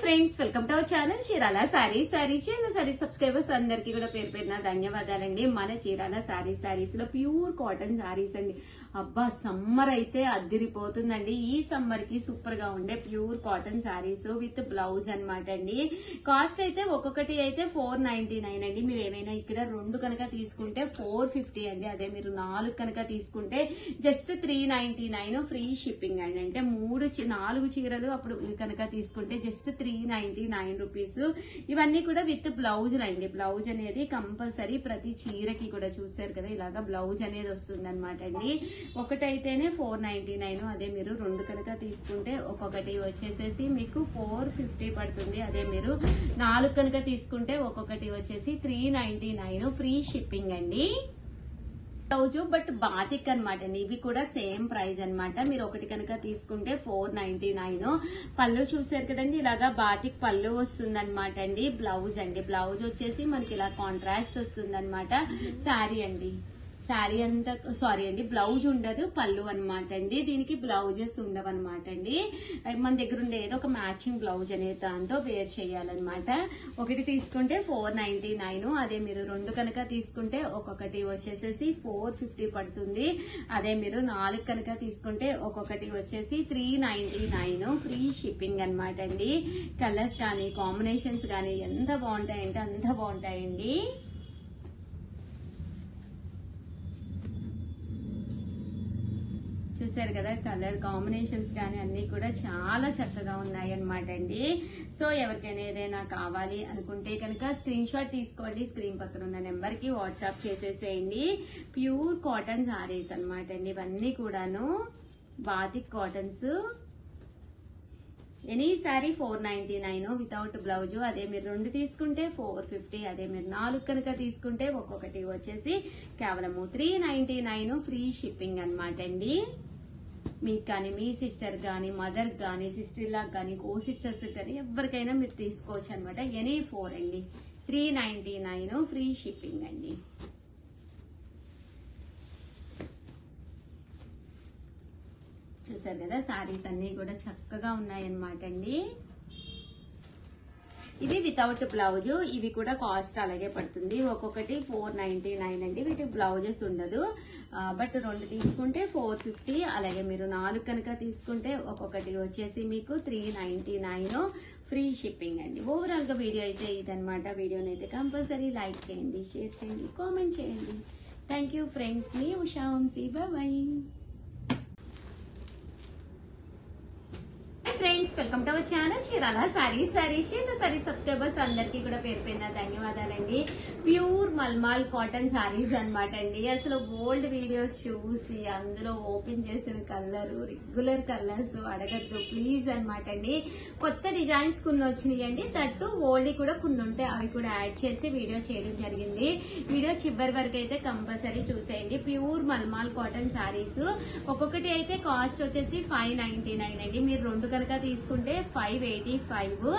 Friends welcome to our channel Chirala Sarees subscribers అందరికీ కూడా పేరు పేరున ధన్యవాదాలండి. మన చీరాల సారీస్ లో ప్యూర్ కాటన్ సారీస్ అండి. అబ్బా సమ్మర్ అయితే అద్దిరిపోతుందండి. ఈ సమ్మర్ కి సూపర్ గా ఉండే pure cotton saris with blouse అన్నమాట అండి. కాస్ట్ అయితే ఒక్కొక్కటి అయితే 499 అండి. మీరు ఏమైనా ఇక్కడ 2 కనుక తీసుకుంటే 450 అండి. అదే మీరు 4 కనుక తీసుకుంటే జస్ట్ 399 ఫ్రీ షిప్పింగ్ అండి. అంటే 4 చీరలు అప్పుడు కనుక తీసుకుంటే జస్ట్ 399 రూపీస్. ఇవన్నీ కూడా విత్ బ్లౌజ్ అండి. బ్లౌజ్ అనేది కంపల్సరీ ప్రతి చీరకి కూడా చూసారు కదా, ఇలాగా బ్లౌజ్ అనేది వస్తుంది అనమాట అండి. ఒకటైతేనే 499, అదే మీరు 2 కనుక తీసుకుంటే ఒక్కొక్కటి వచ్చేసేసి మీకు 450 పడుతుంది. అదే మీరు 4 కనుక తీసుకుంటే ఒక్కొక్కటి వచ్చేసి 399 ఫ్రీ షిప్పింగ్ అండి. బ్లౌజ్ బట్ బాతిక్ అనమాట అండి. ఇవి కూడా సేమ్ ప్రైస్ అనమాట. మీరు ఒకటి కనుక తీసుకుంటే 499. పళ్ళు చూసారు కదండి, ఇలాగా బాతిక్ పళ్ళు వస్తుంది అనమాట అండి. బ్లౌజ్ అండి, బ్లౌజ్ వచ్చేసి మనకి ఇలా కాంట్రాస్ట్ వస్తుంది అనమాట. శారీ అండి, శారీ అంతా సారీ అండి బ్లౌజ్ ఉండదు, పళ్ళు అనమాట అండి. దీనికి బ్లౌజెస్ ఉండవు అనమాట అండి. మన దగ్గర ఉండే ఏదో ఒక మ్యాచింగ్ బ్లౌజ్ అనేది దాంతో వేర్ చేయాలన్నమాట. ఒకటి తీసుకుంటే 499, అదే మీరు 2 కనుక తీసుకుంటే ఒక్కొక్కటి వచ్చేసేసి 450 పడుతుంది. అదే మీరు 4 కనుక తీసుకుంటే ఒక్కొక్కటి వచ్చేసి 399 ఫ్రీ షిప్పింగ్ అనమాట అండి. కలర్స్ కానీ కాంబినేషన్స్ కానీ ఎంత బాగుంటాయంటే అంత బాగుంటాయండి. చూసారు కదా, కలర్ కాంబినేషన్స్ కానీ అన్ని కూడా చాలా చక్కగా ఉన్నాయి అనమాట అండి. సో ఎవరికైనా ఏదైనా కావాలి అనుకుంటే కనుక స్క్రీన్ షాట్ తీసుకోండి, స్క్రీన్ పక్కన ఉన్న నెంబర్ కి వాట్సాప్ చేసేసేయండి. ప్యూర్ కాటన్ సారీస్ అనమాట అండి. ఇవన్నీ కూడాను batik cottons. Any sorry 499 without blouse. అదే మీరు 2 తీసుకుంటే 450. అదే మీరు 4 కనుక తీసుకుంటే ఒక్కొక్కటి వచ్చేసి కేవలము 399 ఫ్రీ షిప్పింగ్ అనమాట అండి. మీకు కానీ మీ సిస్టర్ కానీ మదర్ కానీ సిస్టర్ లా కానీ కో సిస్టర్స్ కానీ ఎవరికైనా మీరు తీసుకోవచ్చు అనమాట. ఎనీ 4 అండి, 399 ఫ్రీ షిప్పింగ్ అండి. చూసారు కదా, సారీస్ అన్ని కూడా చక్కగా ఉన్నాయన్నమాట అండి. ఇవి వితౌట్ బ్లౌజ్. ఇవి కూడా కాస్ట్ అలాగే పడుతుంది. ఒక్కొక్కటి 499 అండి. వీటికి బ్లౌజెస్ ఉండదు. బట్ 2 తీసుకుంటే 450. అలాగే మీరు 4 కనుక తీసుకుంటే ఒక్కొక్కటి వచ్చేసి మీకు 399 ఫ్రీ షిప్పింగ్ అండి. ఓవరాల్ గా వీడియో అయితే ఇదనమాట. వీడియోని అయితే కంపల్సరీ లైక్ చేయండి, షేర్ చేయండి, కామెంట్ చేయండి. Thank you friends. మీ Usha Vamshi. Bye. Friends welcome to our channel Chirala Sarees subscribers అందరికీ కూడా పేరు పేరున ధన్యవాదాలండి. ప్యూర్ మల్మాల్ కాటన్ సారీస్ అనమాట అండి. అసలు ఓల్డ్ వీడియోస్ చూసి అందులో ఓపెన్ చేసిన కలర్ రెగ్యులర్ కలర్స్ అడగద్దు ప్లీజ్ అనమాట అండి. కొత్త డిజైన్స్ కొన్ని వచ్చినాయండి. తట్టు ఓల్డ్ కూడా కొన్ని ఉంటే అవి కూడా యాడ్ చేసి వీడియో చేయడం జరిగింది. వీడియో చివరి వరకు అయితే కంపల్సరీ చూసేయండి. ప్యూర్ మల్మాల్ కాటన్ సారీస్ ఒక్కొక్కటి అయితే కాస్ట్ వచ్చేసి 599 అండి. మీరు 2 కనుక తీసుకుంటే 585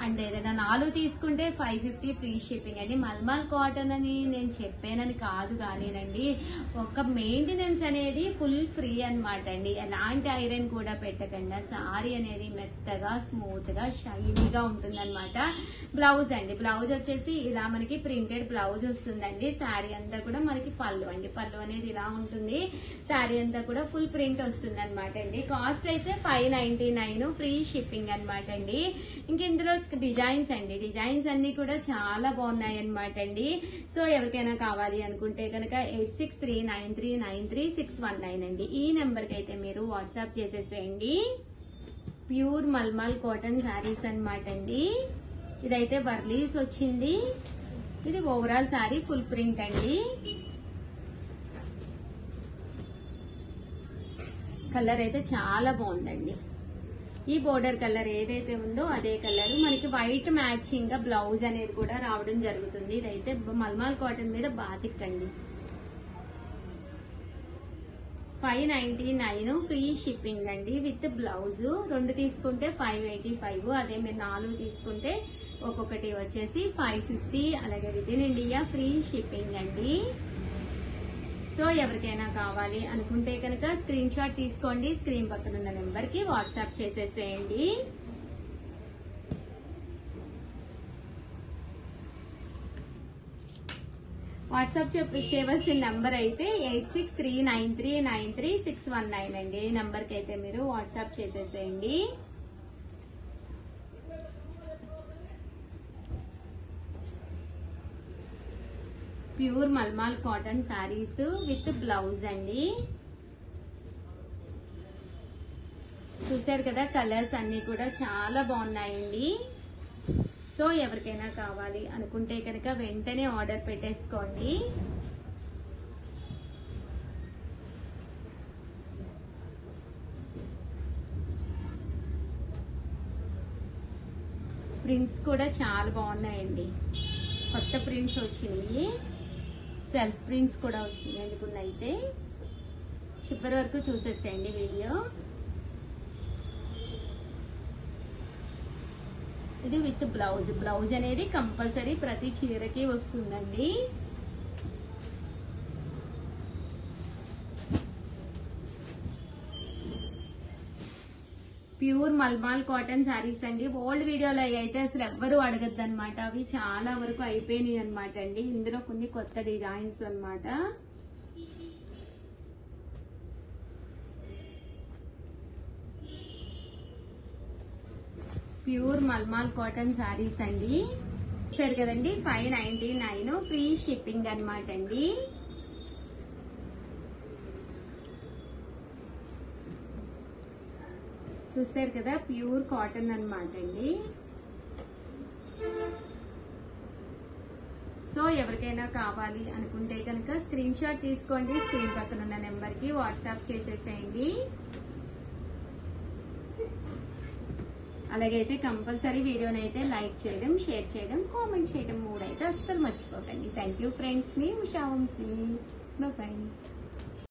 అండ్ ఏదైనా 4 తీసుకుంటే 550 ఫ్రీ షిప్పింగ్ అండి. మల్మల్ కాటన్ అని నేను చెప్పానని కాదు కానీనండి, ఒక మెయింటెనెన్స్ అనేది ఫుల్ ఫ్రీ అనమాట అండి. ఎలాంటి ఐరన్ కూడా పెట్టకుండా సారీ అనేది మెత్తగా స్మూత్ గా షైనీగా ఉంటుంది అనమాట. బ్లౌజ్ అండి, బ్లౌజ్ వచ్చేసి ఇలా మనకి ప్రింటెడ్ బ్లౌజ్ వస్తుందండి. శారీ అంతా కూడా మనకి పళ్ళు అండి, పళ్ళు అనేది ఇలా ఉంటుంది. శారీ అంతా కూడా ఫుల్ ప్రింట్ వస్తుంది అనమాట అండి. కాస్ట్ అయితే 599 ఫ్రీ షిప్పింగ్ అనమాట అండి. ఇంక ఇందులో డిజైన్స్ అండి, డిజైన్స్ అన్ని కూడా చాలా బాగున్నాయి అనమాట అండి. సో ఎవరికైనా కావాలి అనుకుంటే కనుక 8639393619 అండి. ఈ నెంబర్ కి అయితే మీరు వాట్సాప్ చేసేసేయండి. ప్యూర్ మల్మాల్ కాటన్ శారీస్ అనమాట అండి. ఇదైతే వర్లీస్ వచ్చింది. ఇది ఓవరాల్ శారీ ఫుల్ ప్రింట్ అండి. కలర్ అయితే చాలా బాగుందండి. ఈ బోర్డర్ కలర్ ఏదైతే ఉందో అదే కలర్ మనకి వైట్ మ్యాచింగ్ గా బ్లౌజ్ అనేది కూడా రావడం జరుగుతుంది. ఇదైతే మల్మాల్ కాటన్ మీద బాతిక్ అండి. 599 ఫ్రీ షిప్పింగ్ అండి విత్ బ్లౌజ్. 2 తీసుకుంటే 585. అదే మీరు 4 తీసుకుంటే ఒక్కొక్కటి వచ్చేసి 550. అలాగే with in India free shipping అండి. సో ఎవరికైనా కావాలి అనుకుంటే కనుక స్క్రీన్ షాట్ తీసుకోండి, స్క్రీన్ పక్కన ఉన్న నెంబర్ కి వాట్సాప్ చేసేసేయండి. వాట్సాప్ చేయవలసిన నంబర్ అయితే 8639393619 అండి. ఈ నంబర్ కి అయితే మీరు వాట్సాప్ చేసేసేయండి. Pure mulmul cotton saris with blouse అండి. చూసారు కదా, కలర్స్ అన్ని కూడా చాలా బాగున్నాయండి. సో ఎవరికైనా కావాలి అనుకుంటే కనుక వెంటనే ఆర్డర్ పెట్టేసుకోండి. ప్రింట్స్ కూడా చాలా బాగున్నాయండి. కొత్త ప్రింట్స్ వచ్చినాయి, సెల్ఫ్ ప్రింట్స్ కూడా వచ్చినాయి. ఎందుకున్నైతే చివరి వరకు చూసేసేయండి వీడియో. ఇది విత్ బ్లౌజ్. బ్లౌజ్ అనేది కంపల్సరీ ప్రతి చీరకి వస్తుందండి. ప్యూర్ మల్మాల్ కాటన్ శారీస్ అండి. ఓల్డ్ వీడియోలో అయితే అసలు ఎవ్వరూ అడగద్దు అనమాట. అవి చాలా వరకు అయిపోయినాయి అనమాట అండి. ఇందులో కొన్ని కొత్త డిజైన్స్ అన్నమాట. ప్యూర్ మల్మాల్ కాటన్ శారీస్ అండి. సరే కదండి, 599 ఫ్రీ షిప్పింగ్ అనమాట అండి. చూసారు కదా, ప్యూర్ కాటన్ అన్నమాట అండి. సో ఎవరికైనా కావాలి అనుకుంటే కనుక స్క్రీన్ షాట్ తీసుకోండి. స్క్రీన్ పక్కన ఉన్న నెంబర్ కి వాట్సాప్ చేసేసేయండి. అలాగైతే కంపల్సరీ వీడియోని అయితే లైక్ చేయడం, షేర్ చేయడం, కామెంట్ చేయడం 3 అయితే అస్సలు మర్చిపోకండి. Thank you friends. మీ ఉషా వంశీ. బాయ్.